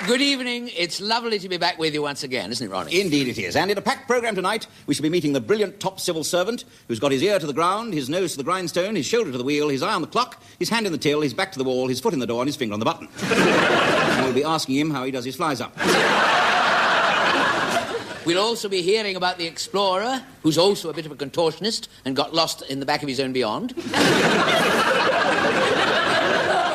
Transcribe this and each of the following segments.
Good evening. It's lovely to be back with you once again, isn't it, Ronnie? Indeed it is. And in a packed programme tonight, we shall be meeting the brilliant top civil servant who's got his ear to the ground, his nose to the grindstone, his shoulder to the wheel, his eye on the clock, his hand in the till, his back to the wall, his foot in the door and his finger on the button. And we'll be asking him how he does his flies up. We'll also be hearing about the explorer, who's also a bit of a contortionist and got lost in the back of his own beyond.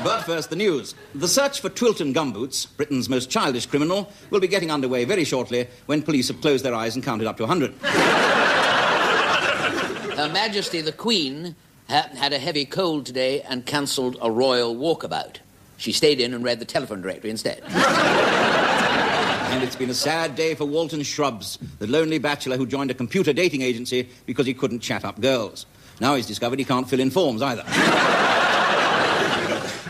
But first, the news. The search for Twilton Gumboots, Britain's most childish criminal, will be getting underway very shortly when police have closed their eyes and counted up to 100. Her Majesty the Queen had a heavy cold today and cancelled a royal walkabout. She stayed in and read the telephone directory instead. And it's been a sad day for Walton Shrubs, the lonely bachelor who joined a computer dating agency because he couldn't chat up girls. Now he's discovered he can't fill in forms either.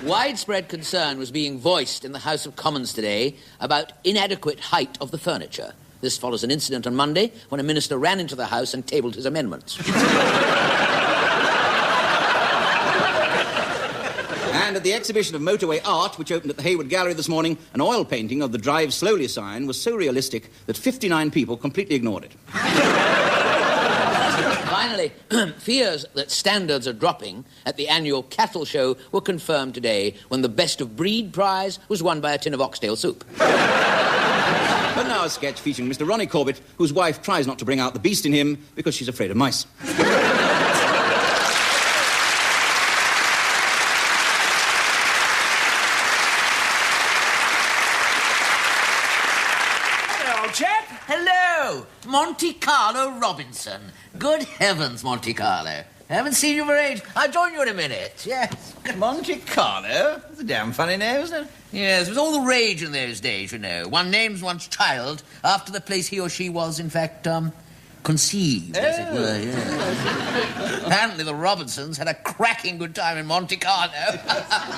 Widespread concern was being voiced in the House of Commons today about inadequate height of the furniture. This follows an incident on Monday when a minister ran into the House and tabled his amendments. And at the exhibition of motorway art, which opened at the Hayward Gallery this morning, an oil painting of the Drive Slowly sign was so realistic that 59 people completely ignored it. Finally, fears that standards are dropping at the annual cattle show were confirmed today when the Best of Breed prize was won by a tin of oxtail soup. But now a sketch featuring Mr. Ronnie Corbett, whose wife tries not to bring out the beast in him because she's afraid of mice. Chap? Hello, Monte Carlo Robinson. Good heavens, Monte Carlo. I haven't seen you for ages. I'll join you in a minute, yes. Monte Carlo? That's a damn funny name, isn't it? Yes, it was all the rage in those days, you know. One names one's child after the place he or she was, in fact, conceived, as it were, yes. Apparently the Robinsons had a cracking good time in Monte Carlo.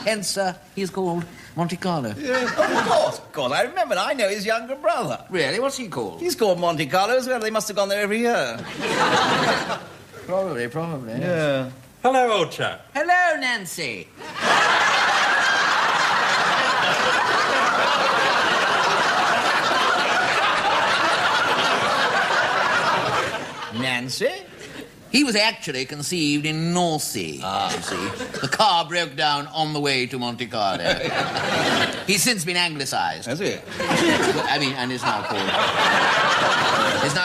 Hence, he's called Monte Carlo. Yes, of course. I remember. I know his younger brother. Really? What's he called? He's called Monte Carlo as well. They must have gone there every year. Probably. Yeah. Hello, old chap. Hello, Nancy. Nancy? He was actually conceived in Northsea, you see. The car broke down on the way to Monte Carlo. He's since been anglicised. Has he? I mean, and it's now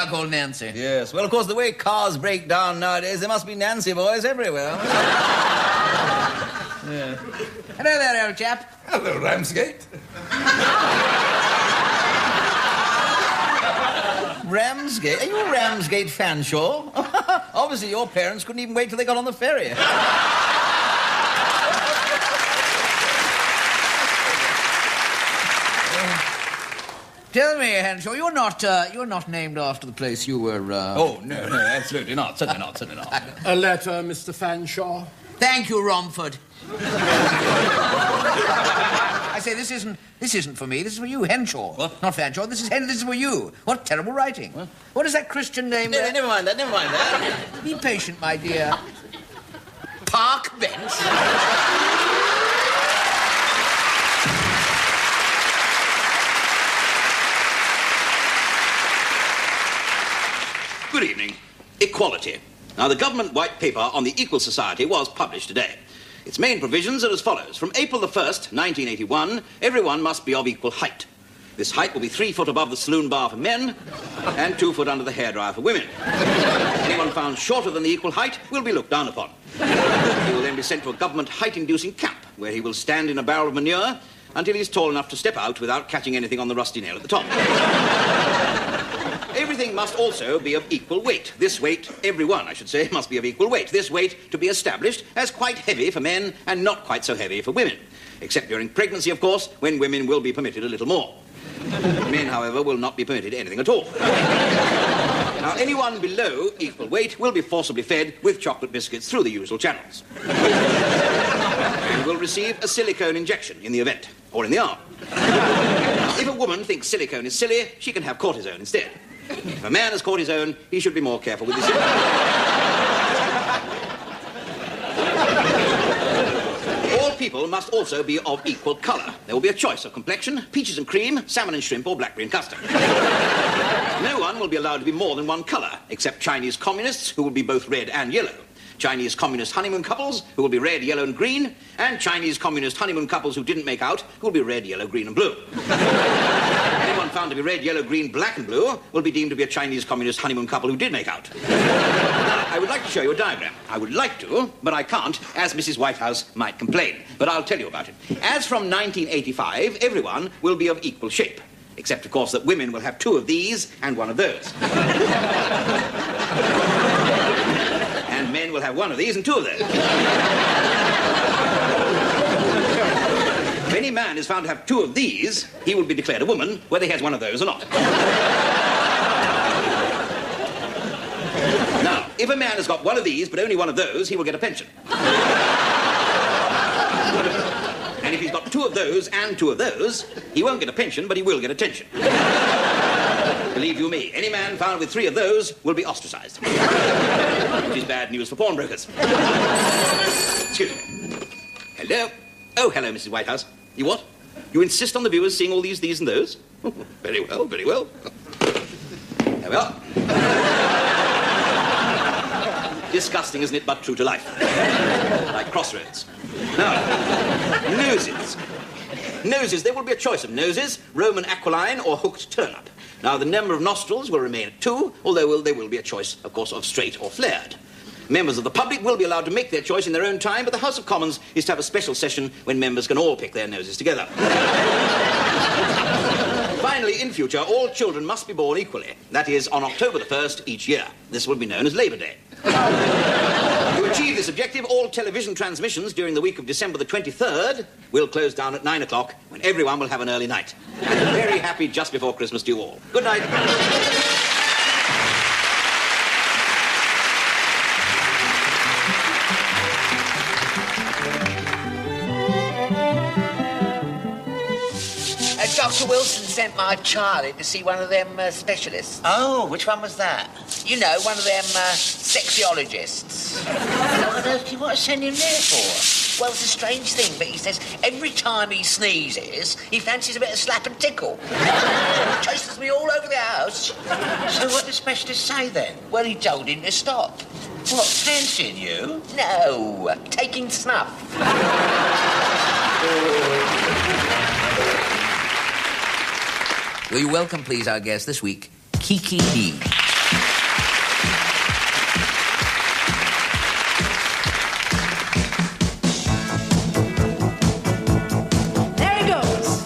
called Nancy. Yes. Well, of course, the way cars break down nowadays, there must be Nancy boys everywhere. Yeah. Hello there, old chap. Hello, Ramsgate. Ramsgate? Are you a Ramsgate fan, Shaw? Obviously, your parents couldn't even wait till they got on the ferry. Tell me, Henshaw, you're not named after the place you were, Oh, no, absolutely not. Certainly not. A letter, Mr. Fanshawe. Thank you, Romford. I say, this isn't for me. This is for you, Henshaw. What? Not Fanshawe. This is for you. What terrible writing. What is that Christian name there? Never mind that. Be patient, my dear. Park Bench. Good evening. Equality. Now, the government white paper on the Equal Society was published today. Its main provisions are as follows. From April the 1st, 1981, everyone must be of equal height. This height will be 3 foot above the saloon bar for men and 2 foot under the hairdryer for women. Anyone found shorter than the equal height will be looked down upon. He will then be sent to a government height-inducing camp where he will stand in a barrel of manure until he's tall enough to step out without catching anything on the rusty nail at the top. Everything must also be of equal weight. This weight, everyone, I should say, must be of equal weight. This weight to be established as quite heavy for men and not quite so heavy for women. Except during pregnancy, of course, when women will be permitted a little more. Men, however, will not be permitted anything at all. Now, anyone below equal weight will be forcibly fed with chocolate biscuits through the usual channels. And will receive a silicone injection in the event, or in the arm. If a woman thinks silicone is silly, she can have cortisone instead. If a man has cortisone, he should be more careful with his... All people people must also be of equal colour. There will be a choice of complexion, peaches and cream, salmon and shrimp, or blackberry and custard. No one will be allowed to be more than one colour, except Chinese communists, who will be both red and yellow. Chinese communist honeymoon couples, who will be red, yellow and green, and Chinese communist honeymoon couples who didn't make out, who will be red, yellow, green and blue. Anyone found to be red, yellow, green, black and blue will be deemed to be a Chinese communist honeymoon couple who did make out. Now, I would like to show you a diagram. I would like to, but I can't, as Mrs. Whitehouse might complain. But I'll tell you about it. As from 1985, everyone will be of equal shape. Except, of course, that women will have 2 of these and 1 of those. And men will have 1 of these and 2 of those. If any man is found to have 2 of these, he will be declared a woman, whether he has 1 of those or not. Now, if a man has got 1 of these, but only 1 of those, he will get a pension. And if he's got 2 of those and 2 of those, he won't get a pension, but he will get attention. Believe you me, any man found with 3 of those will be ostracised. Which is bad news for pawnbrokers. Excuse me. Hello? Oh, hello, Mrs. Whitehouse. You what? You insist on the viewers seeing all these, and those? Very well, very well. There we are. Disgusting, isn't it, but true to life. Like crossroads. Now, noses. Noses, there will be a choice of noses, Roman aquiline or hooked turnip. Now, the number of nostrils will remain at 2, although there will be a choice, of course, of straight or flared. Members of the public will be allowed to make their choice in their own time, but the House of Commons is to have a special session when members can all pick their noses together. Finally, in future, all children must be born equally. That is, on October the 1st each year. This will be known as Labour Day. To achieve this objective, all television transmissions during the week of December the 23rd will close down at 9 o'clock, when everyone will have an early night. And a very happy just before Christmas to you all. Good night. Dr. Wilson sent my child in to see one of them specialists. Oh, which one was that? You know, one of them sexiologists. What on earth do you want to send him there for? Well, it's a strange thing, but he says every time he sneezes, he fancies a bit of slap and tickle. Chases me all over the house. So what did the specialist say then? Well, he told him to stop. What, fancying you? No, taking snuff. Will you welcome, please, our guest this week, Kiki Dee. There he goes.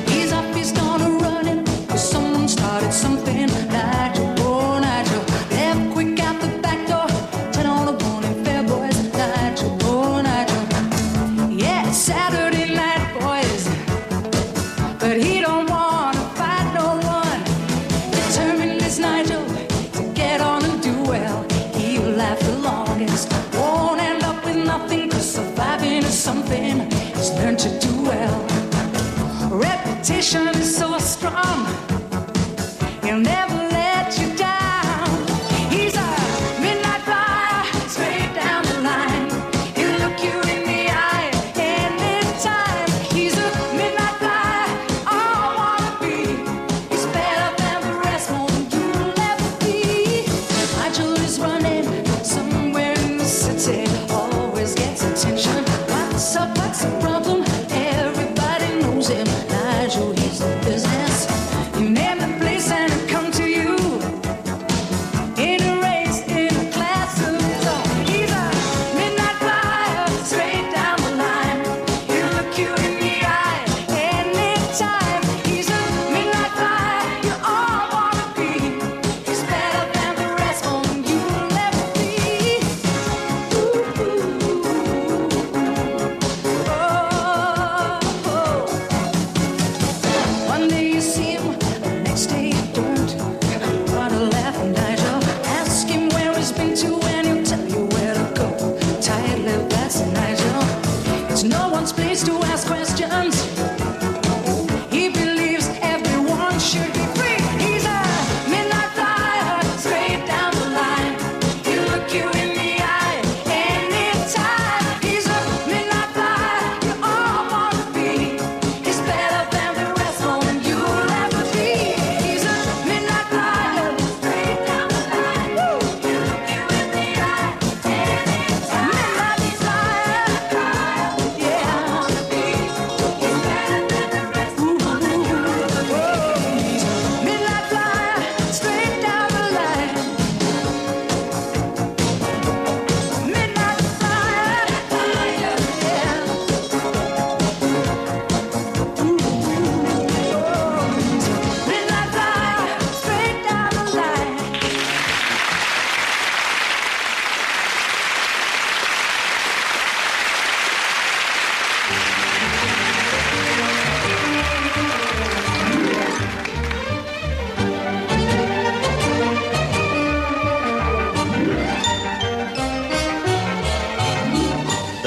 He's up, he's gonna run it. 'Cause someone started something. Nigel, oh Nigel, left quick out the back door. 10 on the morning, fair boys. Nigel, oh Nigel. Yeah, it's Saturday night, boys. But he don't want to fight no one. Determined is Nigel to get on and do well. He'll laugh the longest, won't end up with nothing. 'Cause surviving is something he's learned to do well. Repetition is so strong, he'll never let you down. He's a midnight flyer, straight down the line. He'll look you in the eye anytime. He's a midnight flyer, all wanna be. He's better than the rest, more than you'll ever be. Nigel is running somewhere in the city.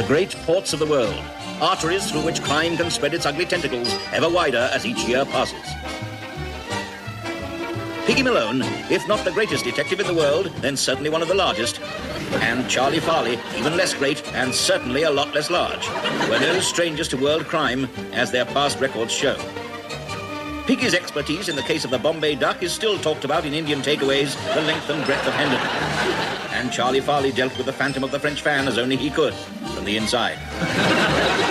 great ports of the world, arteries through which crime can spread its ugly tentacles ever wider as each year passes. Piggy Malone, if not the greatest detective in the world, then certainly one of the largest. And Charlie Farley, even less great and certainly a lot less large, were no strangers to world crime, as their past records show. Piggy's expertise in the case of the Bombay Duck is still talked about in Indian takeaways the length and breadth of Hendon. And Charlie Farley dealt with the phantom of the French fan as only he could, from the inside.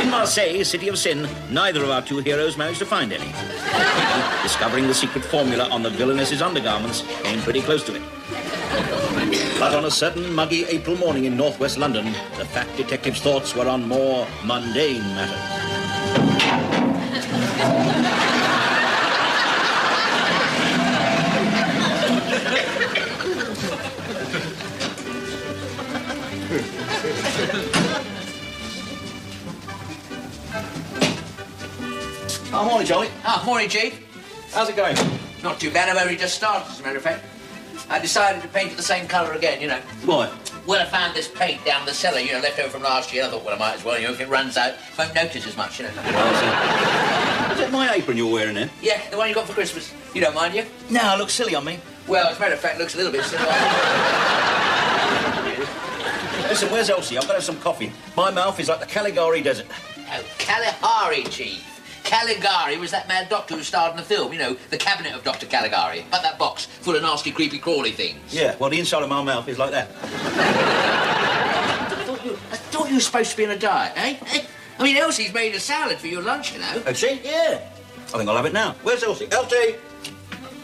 In Marseille, city of sin, neither of our two heroes managed to find any. Piggy, discovering the secret formula on the villainess's undergarments, came pretty close to it. But on a certain muggy April morning in northwest London, the fat detective's thoughts were on more mundane matters. Oh, morning, Charlie. Morning, Chief. How's it going? Not too bad. I've only just started, as a matter of fact. I decided to paint it the same colour again, you know. Why? Well, I found this paint down the cellar, you know, left over from last year. I thought, well, I might as well, you know, if it runs out, won't notice as much, you know. Is that my apron you're wearing then? Yeah, the one you got for Christmas. You don't mind, you? No, it looks silly on me. Well, as a matter of fact, it looks a little bit silly. Listen, where's Elsie? I've got to have some coffee. My mouth is like the Caligari Desert. Oh, Caligari, Chief. Caligari was that mad doctor who starred in the film, you know, The Cabinet of Dr. Caligari. But that box full of nasty, creepy, crawly things. Yeah, well, the inside of my mouth is like that. I thought you were supposed to be on a diet, eh? I mean, Elsie's made a salad for your lunch, you know. Has she? Yeah. I think I'll have it now. Where's Elsie? Elsie!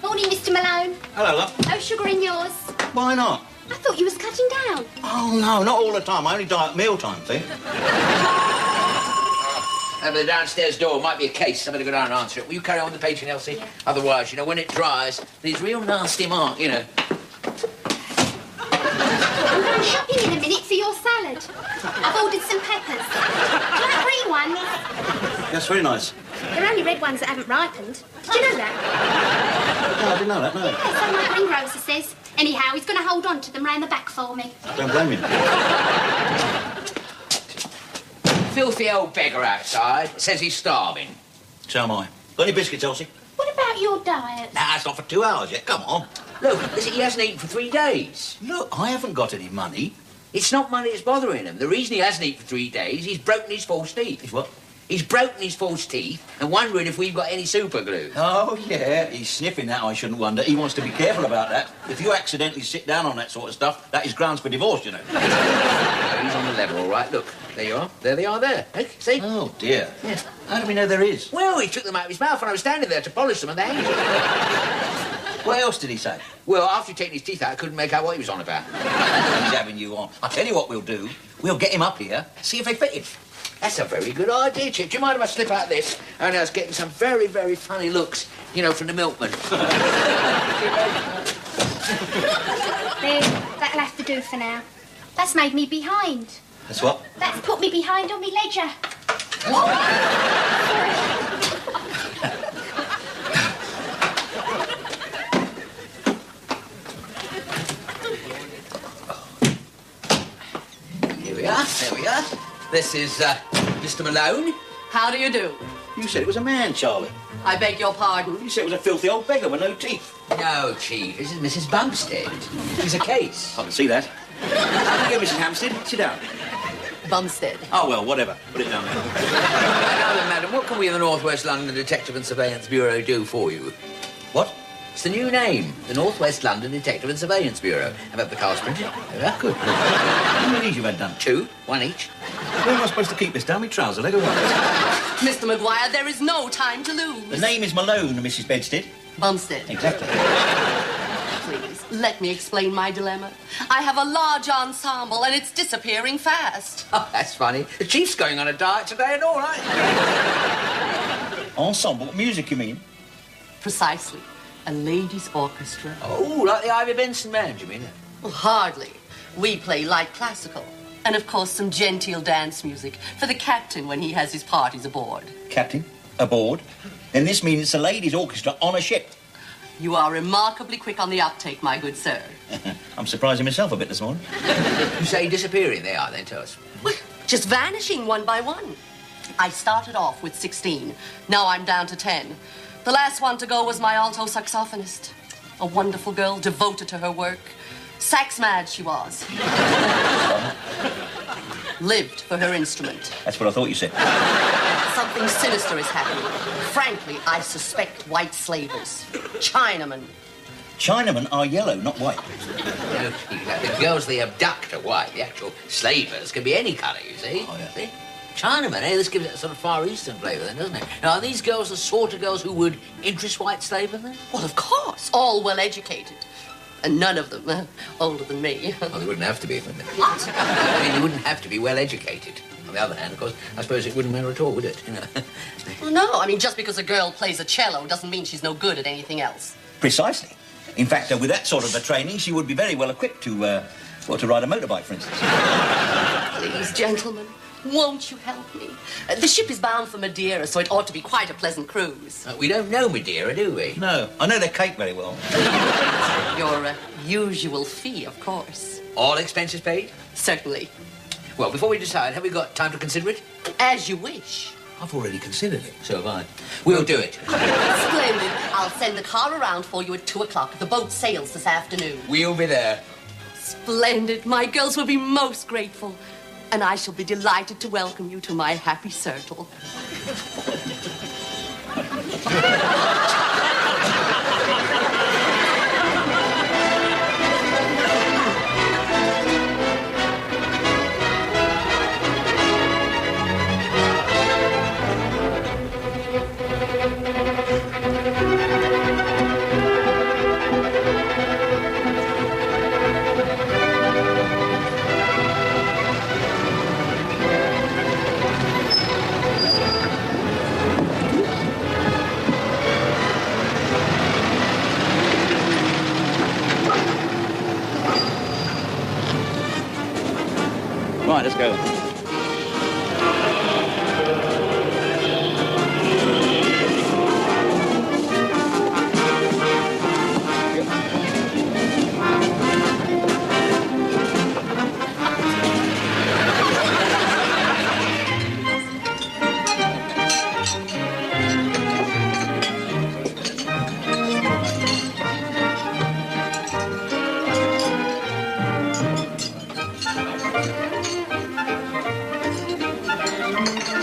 Morning, Mr. Malone. Hello, love. No sugar in yours. Why not? I thought you was cutting down. Oh, no, not all the time. I only diet at mealtime, see? The downstairs door might be a case. Somebody go down and answer it. Will you carry on with the painting, Elsie? Yeah. Otherwise, you know, when it dries, these real nasty marks, you know. I'm going shopping in a minute for your salad. I've ordered some peppers. Do you like green ones? That's very nice. They're only red ones that haven't ripened. Did you know that? No, I didn't know that, no. Yeah, so my greengrocer says. Anyhow, he's going to hold on to them round the back for me. Don't blame him. Filthy old beggar outside. Says he's starving. So am I. Got any biscuits, Elsie? What about your diet? Nah, it's not for 2 hours yet. Come on. Look, listen, he hasn't eaten for 3 days. Look, I haven't got any money. It's not money that's bothering him. The reason he hasn't eaten for 3 days, he's broken his false teeth. He's what? He's broken his false teeth and wondering if we've got any super glue. Oh, yeah. He's sniffing that, I shouldn't wonder. He wants to be careful about that. If you accidentally sit down on that sort of stuff, that is grounds for divorce, you know. No, he's on the level, all right. Look, there you are. There they are there. Hey, see? Oh, dear. Yeah. How do we know there is? Well, he took them out of his mouth when I was standing there to polish them and they hanged. What else did he say? Well, after he'd taken his teeth out, I couldn't make out what he was on about. He's having you on. I'll tell you what we'll do. We'll get him up here, see if they fit him. That's a very good idea, Chip. Do you mind if I slip out this? And I was getting some very, very funny looks, you know, from the milkman. There, that'll have to do for now. That's made me behind. That's what? That's put me behind on me ledger. Here we are. There we are. This is Mr. Malone. How do you do? You said it was a man, Charlie. I beg your pardon. You said it was a filthy old beggar with no teeth. No, Chief. This is Mrs. Bumstead. She's a case. I can see that. Here, Mrs. Hampstead, sit down. Bumstead. Oh, well, whatever. Put it down there. Now then, madam, what can we in the North West London Detective and Surveillance Bureau do for you? What? It's the new name, the North West London Detective and Surveillance Bureau. Have had the cards printed. There we are. Good. How many of these you've had done? 2, 1 each. Where am I supposed to keep this? Down my trouser leg or what? Mr. Maguire, there is no time to lose. The name is Malone, Mrs. Bedstead. Bumstead, Exactly. please, let me explain my dilemma. I have a large ensemble and it's disappearing fast. Oh, that's funny. The Chief's going on a diet today and all, right? Ensemble music, you mean? Precisely. A ladies' orchestra. Oh, like the Ivy Benson band, you mean? Well, hardly. We play light classical. And, of course, some genteel dance music for the captain when he has his parties aboard. Captain? Aboard? Then this means it's a ladies' orchestra on a ship. You are remarkably quick on the uptake, my good sir. I'm surprising myself a bit this morning. You say disappearing they are, then, tell us. Well, just vanishing one by one. I started off with 16. Now I'm down to 10. The last one to go was my alto saxophonist. A wonderful girl, devoted to her work. Sax mad she was. Lived for her instrument. That's what I thought you said. Something sinister is happening. Frankly, I suspect white slavers. Chinamen. Chinamen are yellow, not white. The girls they abduct are white. The actual slavers can be any colour, you see. Oh, yeah. See? Chinamen, eh? This gives it a sort of Far Eastern flavour then, doesn't it? Now, are these girls the sort of girls who would interest white slavers then? Well, of course. All well-educated. And none of them older than me. Well, they wouldn't have to be, wouldn't they? What? I mean, they wouldn't have to be well-educated. On the other hand, of course, I suppose it wouldn't matter at all, would it? You know? Well, no, I mean, just because a girl plays a cello doesn't mean she's no good at anything else. Precisely. In fact, with that sort of a training, she would be very well equipped to ride a motorbike, for instance. Please, gentlemen, won't you help me? The ship is bound for Madeira, so it ought to be quite a pleasant cruise. We don't know Madeira, do we? No, I know their cake very well. Your usual fee, of course. All expenses paid? Certainly. Well, before we decide, have we got time to consider it? As you wish. I've already considered it. So have I. We'll do it. Splendid. I'll send the car around for you at 2 o'clock. The boat sails this afternoon. We'll be there. Splendid. My girls will be most grateful. And I shall be delighted to welcome you to my happy circle. Right, let's go.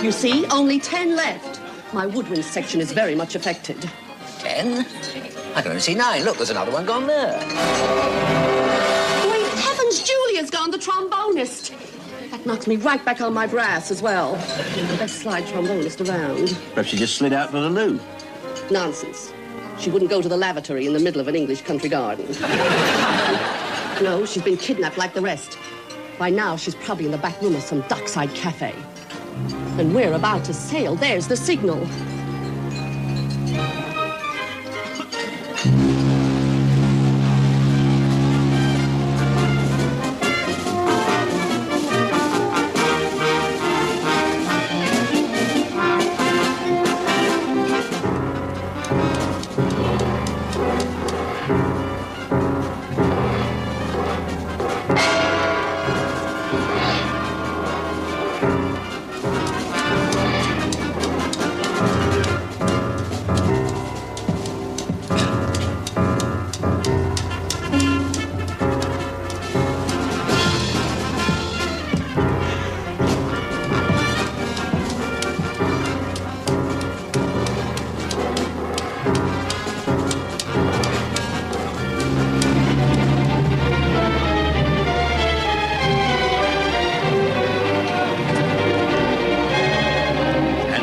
You see, only 10 left. My woodwind section is very much affected. 10? I can only see 9. Look, there's another one gone there. Great heavens, Julia's gone, the trombonist. That knocks me right back on my brass as well. The best slide trombonist around. Perhaps she just slid out to the loo. Nonsense. She wouldn't go to the lavatory in the middle of an English country garden. No, she's been kidnapped like the rest. By now, she's probably in the back room of some dockside cafe. And we're about to sail. There's the signal.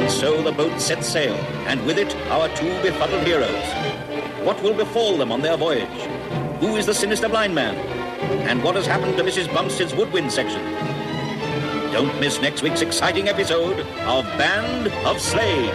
So the boat set sail, and with it our two befuddled heroes. What will befall them on their voyage? Who is the sinister blind man? And what has happened to Mrs. Bumstead's woodwind section? Don't miss next week's exciting episode of Band of Slaves.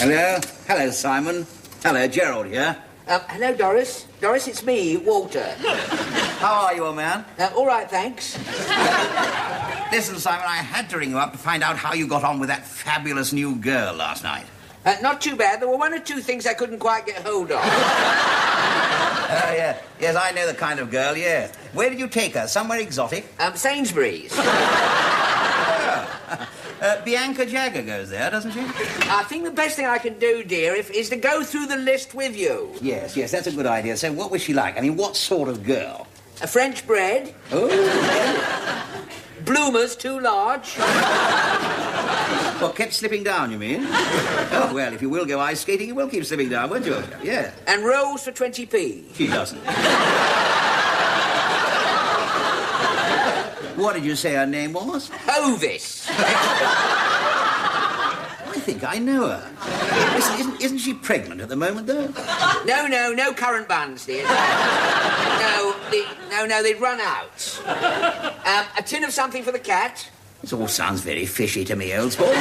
Hello. Hello, Simon. Hello, Gerald here. Hello, Doris. Doris, it's me, Walter. How are you, old man? All right, thanks. Listen, Simon, I had to ring you up to find out how you got on with that fabulous new girl last night. Not too bad. There were one or two things I couldn't quite get hold of. Oh, yeah. Yes, I know the kind of girl, yeah. Where did you take her? Somewhere exotic? Sainsbury's. Bianca Jagger goes there, doesn't she? I think the best thing I can do, dear, is to go through the list with you. Yes, that's a good idea. So what was she like? I mean, what sort of girl? A French bread. Oh. Bloomers too large. What, kept slipping down, you mean? Oh, well, if you will go ice skating, you will keep slipping down, won't you? Yeah. And rolls for 20p. She doesn't. What did you say her name was? Hovis. I think I know her. Listen, isn't she pregnant at the moment, though? No current bands, dear. No, they'd run out. A tin of something for the cat. This all sounds very fishy to me, old sport.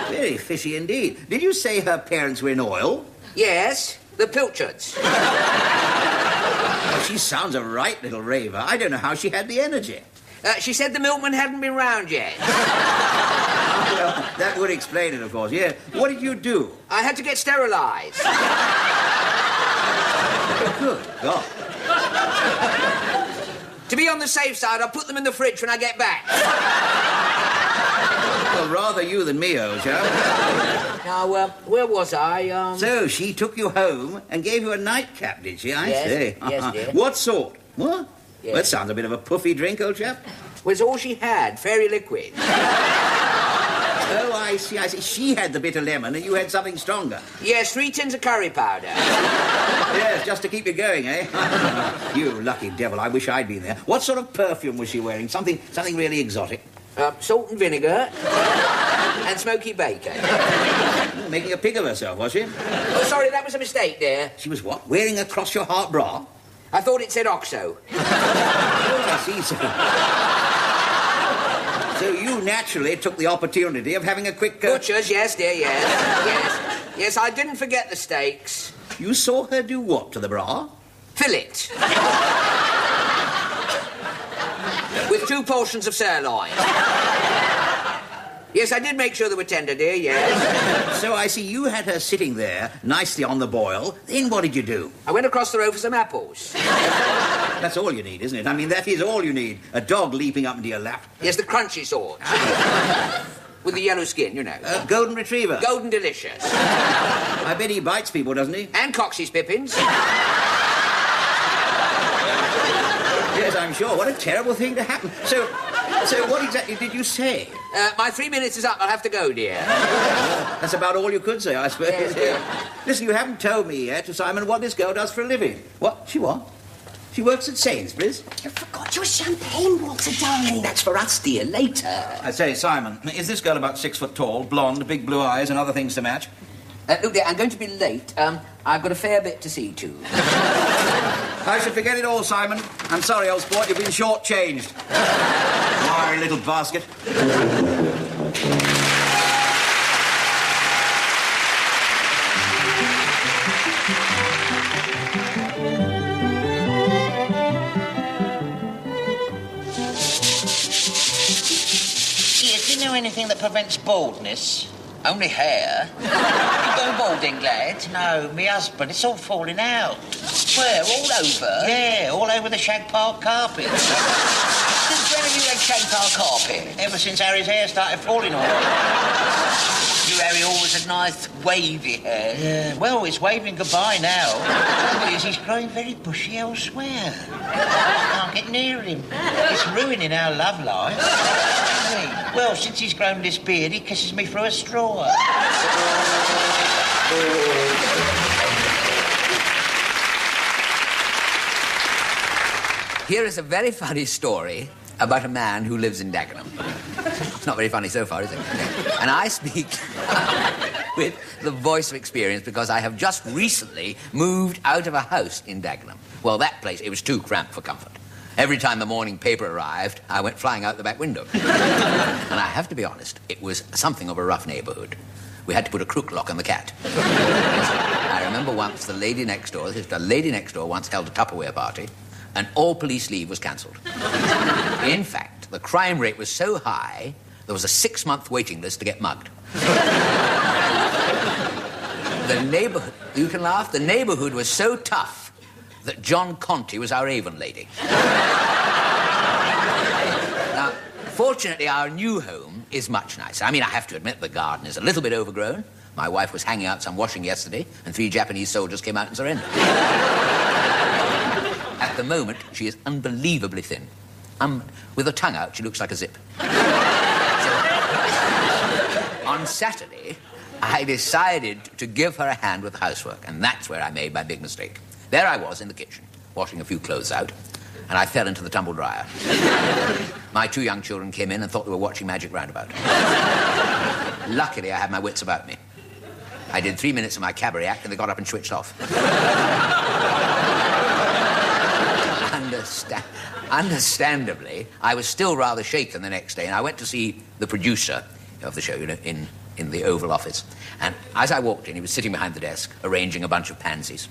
Very fishy indeed. Did you say her parents were in oil? Yes, the Pilchards. Oh, she sounds a right little raver. I don't know how she had the energy. She said the milkman hadn't been round yet. Well, that would explain it, of course, yeah. What did you do? I had to get sterilised. Good God. To be on the safe side, I'll put them in the fridge when I get back. Well, rather you than me, old chap. Now, where was I? So, she took you home and gave you a nightcap, did she? I see. Yes, dear. What sort? What? Yes. Well, that sounds a bit of a puffy drink, old chap. Was all she had, fairy liquid. Oh, I see. She had the bitter lemon and you had something stronger. Yes, 3 tins of curry powder. Yes, just to keep you going, eh? You lucky devil, I wish I'd been there. What sort of perfume was she wearing? Something really exotic? Salt and vinegar and smoky bacon. Making a pig of herself, was she? Oh, sorry, that was a mistake, dear. She was what? Wearing a cross-your-heart bra? I thought it said OXO. Oh, I see, so you naturally took the opportunity of having a quick... Butchers, yes, dear, yes. Yes, I didn't forget the steaks. You saw her do what to the bra? Fillet. With 2 portions of sirloin. Yes, I did make sure they were tender, dear, yes. So I see you had her sitting there, nicely on the boil. Then what did you do? I went across the road for some apples. That's all you need, isn't it? I mean, that is all you need. A dog leaping up into your lap. Yes, the crunchy sort. With the yellow skin, you know. Golden retriever. Golden delicious. I bet he bites people, doesn't he? And Coxey's pippins. Yes, I'm sure. What a terrible thing to happen. So what exactly did you say? My 3 minutes is up. I'll have to go, dear. That's about all you could say, I suppose. Yes, dear. Listen, you haven't told me yet, Simon, what this girl does for a living. What? She what? She works at Sainsbury's. You forgot your champagne, Walter, darling. That's for us, dear, later. I say, Simon, is this girl about 6 foot tall, blonde, big blue eyes, and other things to match? Look, dear, I'm going to be late. I've got a fair bit to see to. I should forget it all, Simon. I'm sorry, old sport, you've been short-changed. Wiry little basket. Do you know anything that prevents baldness? Only hair. You go balding, lad? No, me husband. It's all falling out. Where? All over? Yeah, all over the Shag Park carpet. Since when have you had Shag Park carpet? Ever since Harry's hair started falling off. You, Harry, always had nice wavy hair. Yeah, well, it's waving goodbye now. The trouble is, he's growing very bushy elsewhere. I can't get near him. It's ruining our love life. Well, since he's grown this beard, he kisses me through a straw. Here is a very funny story about a man who lives in Dagenham. It's not very funny so far, is it? And I speak with the voice of experience because I have just recently moved out of a house in Dagenham. Well, that place, it was too cramped for comfort. Every time the morning paper arrived, I went flying out the back window. And I have to be honest, it was something of a rough neighbourhood. we had to put a crook lock on the cat. I remember once the lady next door once held a Tupperware party, and all police leave was cancelled. In fact, the crime rate was so high, there was a 6-month waiting list to get mugged. The neighborhood, you can laugh, the neighborhood was so tough that John Conti was our Avon lady. Now, fortunately, our new home is much nicer. I mean, I have to admit the garden is a little bit overgrown. My wife was hanging out some washing yesterday, and 3 Japanese soldiers came out and surrendered. At the moment, she is unbelievably thin. With her tongue out, she looks like a zip. On Saturday, I decided to give her a hand with the housework, and that's where I made my big mistake. There I was in the kitchen, washing a few clothes out, and I fell into the tumble dryer. My 2 young children came in and thought they were watching Magic Roundabout. Luckily, I had my wits about me. I did 3 minutes of my cabaret act, and they got up and switched off. Understandably, I was still rather shaken the next day, and I went to see the producer of the show, you know, in the Oval Office. And as I walked in, he was sitting behind the desk, arranging a bunch of pansies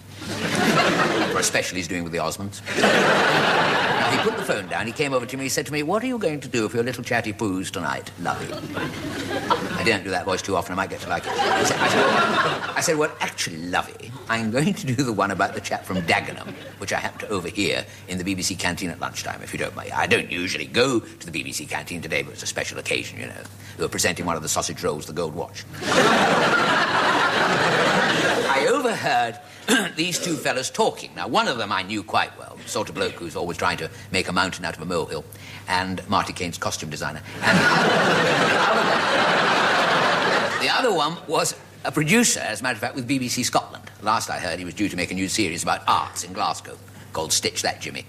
for a special he's doing with the Osmonds. Now, he put the phone down, he came over to me, he said to me, "What are you going to do for your little chatty poos tonight, lovey?" I didn't do that voice too often, I might get to like it. I said, "Well, actually, lovey, I'm going to do the one about the chap from Dagenham, which I happened to overhear in the BBC canteen at lunchtime, if you don't mind. I don't usually go to the BBC canteen today, but it's a special occasion, you know. They were presenting one of the sausage rolls, the Gold Watch." I overheard these 2 fellas talking. Now, one of them I knew quite well, the sort of bloke who's always trying to make a mountain out of a molehill, and Marty Kane's costume designer. And the other one was a producer, as a matter of fact, with BBC Scotland. Last I heard, he was due to make a new series about arts in Glasgow, called Stitch That Jimmy.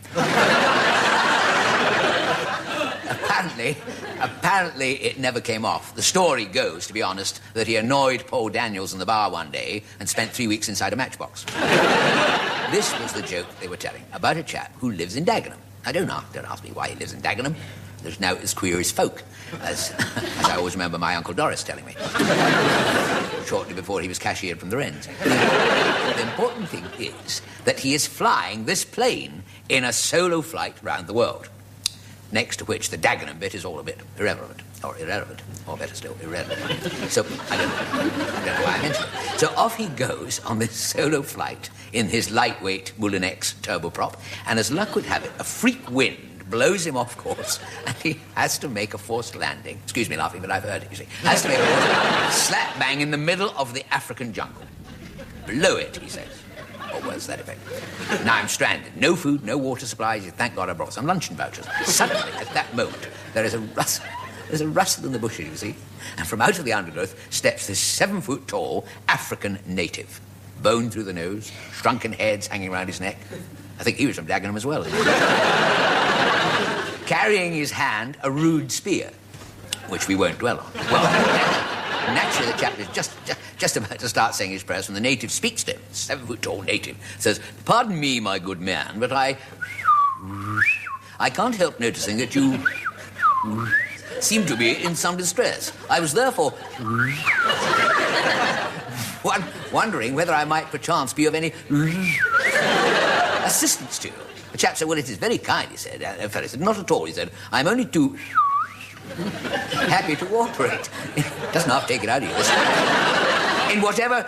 Apparently, it never came off. The story goes, to be honest, that he annoyed Paul Daniels in the bar one day and spent 3 weeks inside a matchbox. This was the joke they were telling about a chap who lives in Dagenham. Now, don't ask me why he lives in Dagenham. There's now as queer as folk, as I always remember my Uncle Doris telling me. Shortly before he was cashiered from the Wrens. The important thing is that he is flying this plane in a solo flight round the world. Next to which the Dagenham bit is all a bit irrelevant, or better still, irrelevant. So, I don't know why I mentioned it. So off he goes on this solo flight in his lightweight Moulinex turboprop, and as luck would have it, a freak wind blows him off course, and he has to make a forced landing. Excuse me laughing, but I've heard it, you see. Has to make a forced landing, slap bang in the middle of the African jungle. Blow it, he says. Or words to that effect. Now I'm stranded. No food, no water supplies. Thank God I brought some luncheon vouchers. Suddenly, at that moment, there is a rustle. There's a rustle in the bushes, you see. And from out of the undergrowth steps this 7-foot-tall African native. Bone through the nose, shrunken heads hanging around his neck. I think he was from Dagenham as well. Carrying in his hand a rude spear, which we won't dwell on. Well, naturally, the chap is just about to start saying his prayers when the native speaks to him. 7-foot-tall native says, "Pardon me, my good man, but I can't help noticing that you seem to be in some distress. I was therefore wondering whether I might perchance be of any assistance to you." The chap said, "Well, it is very kind," he said. The fellow said, "Not at all," he said. "I'm only too happy to cooperate." Doesn't have to take it out of you. In whatever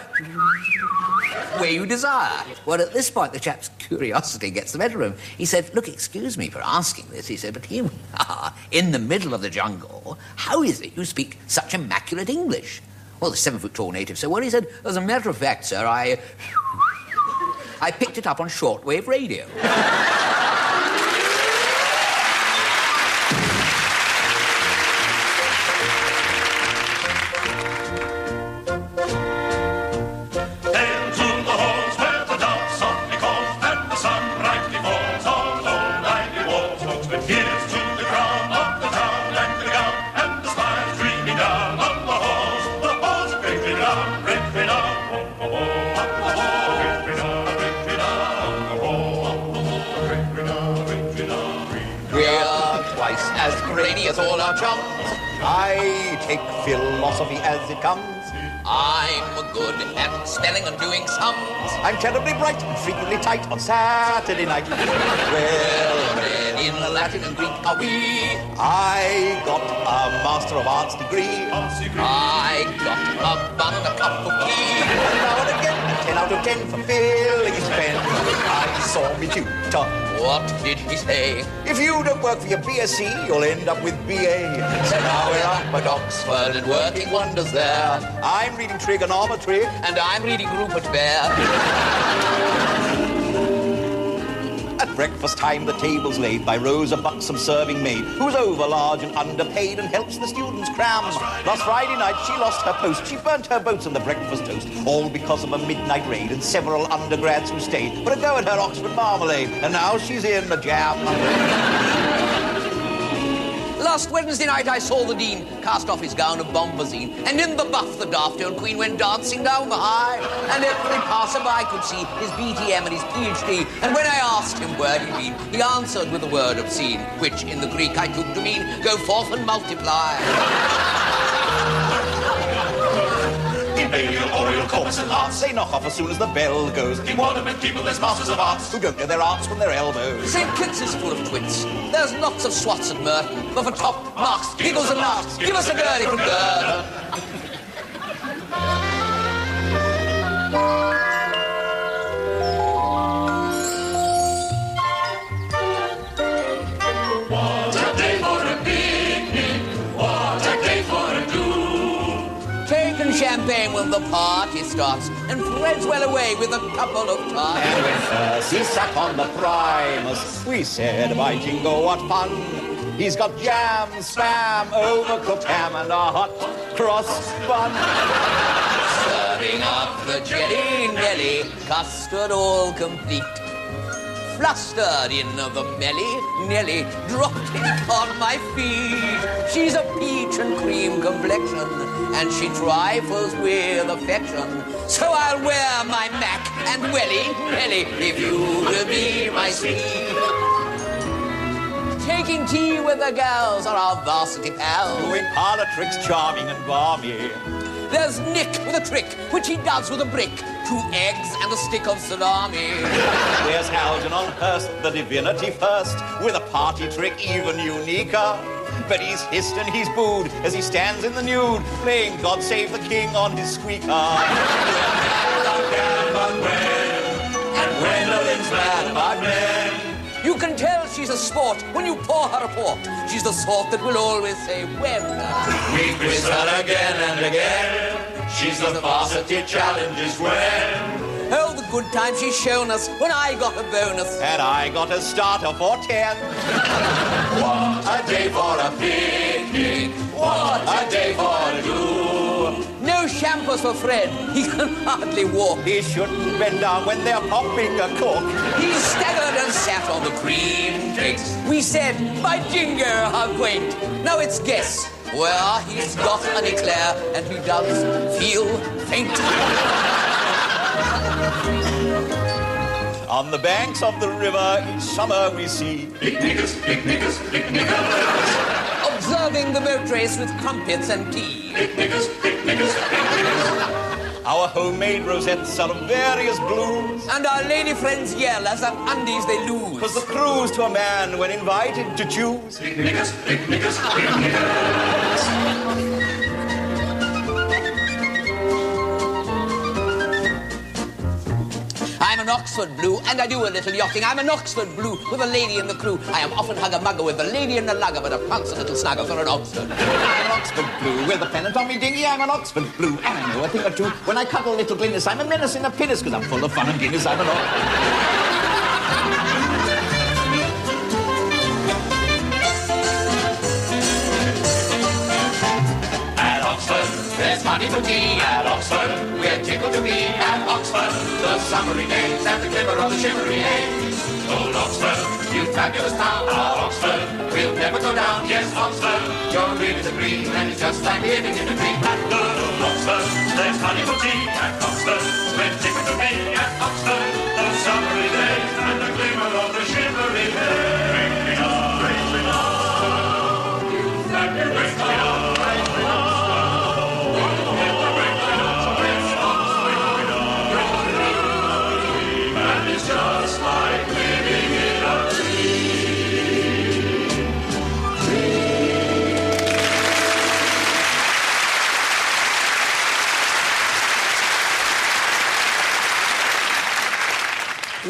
way you desire. Well, at this point, the chap's curiosity gets the better of him. He said, "Look, excuse me for asking this," he said, "but here we are, in the middle of the jungle. How is it you speak such immaculate English?" Well, the 7-foot-tall native said, "Well," he said, "as a matter of fact, sir, I picked it up on shortwave radio." As all our chums, I take philosophy as it comes. I'm good at spelling and doing sums. I'm terribly bright and frequently tight on Saturday night. Well read In the Latin and Greek are we. I got a Master of Arts degree. I got a bun and a cup of tea. And now and again, a 10 out of 10 for filling his pen. I saw me tutor. What did he say? If you don't work for your BSc, you'll end up with BA. So now we're up at Oxford and working wonders there. I'm reading trigonometry. And I'm reading Rupert Bear. At breakfast time, the table's laid by Rosa, buxom serving maid, who's overlarge and underpaid and helps the students cram. Last Friday night, she lost her post. She burnt her boats on the breakfast toast, all because of a midnight raid and several undergrads who stayed for a go at her Oxford marmalade. And now she's in the jam. Last Wednesday night I saw the Dean cast off his gown of bombazine, and in the buff the daft old Queen went dancing down the high, and every passer-by could see his BTM and his PhD, and when I asked him where he'd been, he answered with the word obscene, which in the Greek I took to mean, go forth and multiply. Imperial, Oriel, Corpus and Arts, they knock off as soon as the bell goes. In Waterman people, there's masters of arts who don't know their arts from their elbows. St. Kitts is full of twits. There's lots of swats at Merton, but for top marks, giggles and laughs, give us a girlie from Durden. What a day for a picnic, what a day for a do. Taking champagne when the party starts, and Fred's well away with a couple of tarts. And when first he sat on the Primus, we said, by jingo, what fun. He's got jam, spam, overcooked ham, and a hot cross bun. Serving up the jelly Nelly, custard all complete. Flustered in the melly, Nelly dropped it on my feet. She's a peach and cream complexion, and she trifles with affection. So I'll wear my Mac and welly, Nelly, if you will be my sweet. Taking tea with the girls are our varsity pals. Doing parlor tricks, charming and balmy. There's Nick with a trick, which he does with a brick. 2 eggs and a stick of salami. There's Algernon Hurst, the divinity first, with a party trick even uniquer. But he's hissed and he's booed as he stands in the nude, playing God Save the King on his squeaker. And Gwendolyn's mad about men. You can tell she's a sport when you pour her a port. She's the sort that will always say when. We quiz her again and again. She's the varsity challenges when. Oh, the good time she's shown us when I got a bonus. And I got a starter for 10. What a day for a picnic. What a day for a do. No shampoos for Fred. He can hardly walk. He shouldn't bend down when they're popping a cork. He staggered and sat on the cream cakes. We said, by jingo, how quaint. Now it's guess. Well, he's got an eclair, and he does feel faint. On the banks of the river each summer we see Picnickers, picnickers, picnickers. Observing the boat race with crumpets and tea. Picnickers, picnickers, picnickers. our homemade rosettes are of various blues. And our lady friends yell as their undies they lose. 'Twas the cruise to a man when invited to choose. Picnickers, picnickers, picnickers. I'm an Oxford blue, and I do a little yachting. I'm an Oxford blue with a lady in the crew. I am often hugger-mugger with a lady in the lugger, but a pants a little snugger for an Oxford. I'm an Oxford blue with a pennant on me dinghy. I'm an Oxford blue, and I know a thing or two. When I cuddle little Glynis, I'm a menace in a pinnace, because I'm full of fun and Guinness. I'm an At Oxford, there's money for tea. At Oxford, we're tickled to be at Oxford. The summery days and the glimmer of the shimmery haze. Old Oxford, you fabulous town. Our Oxford, we'll never go down. Yes, Oxford, you're really the dream, and it's just like living in a dream. At good old Oxford, there's money for tea. At Oxford, we're tickled to be at Oxford. The summery days and the glimmer of the shimmery haze. Bring me on, bring me on. You fabulous town.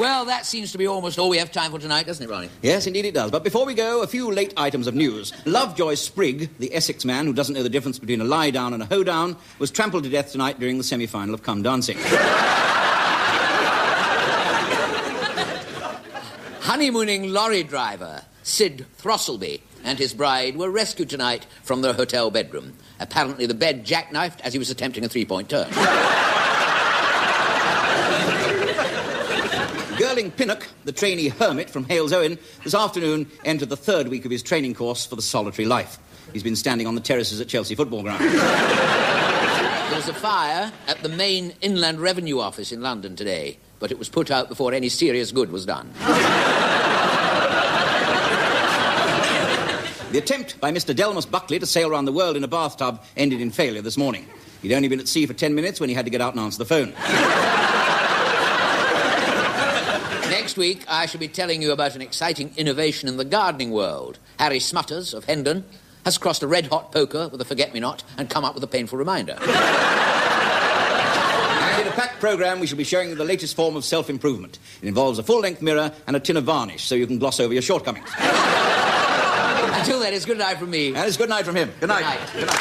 Well, that seems to be almost all we have time for tonight, doesn't it, Ronnie? Yes, indeed it does. But before we go, a few late items of news. Lovejoy Sprigg, the Essex man who doesn't know the difference between a lie-down and a hoe-down, was trampled to death tonight during the semi-final of Come Dancing. Honeymooning lorry driver Sid Throstleby and his bride were rescued tonight from their hotel bedroom. Apparently the bed jackknifed as he was attempting a three-point turn. Girling Pinnock, the trainee hermit from Hales Owen, this afternoon entered the third week of his training course for the solitary life. He's been standing on the terraces at Chelsea football ground. There was a fire at the main Inland Revenue Office in London today, but it was put out before any serious good was done. The attempt by Mr. Delmus Buckley to sail around the world in a bathtub ended in failure this morning. He'd only been at sea for 10 minutes when he had to get out and answer the phone. Next week, I shall be telling you about an exciting innovation in the gardening world. Harry Smutters of Hendon has crossed a red-hot poker with a forget-me-not and come up with a painful reminder. And in a packed programme, we shall be showing you the latest form of self-improvement. It involves a full-length mirror and a tin of varnish, so you can gloss over your shortcomings. Until then, it's good night from me. And it's good night from him. Good night. Good night.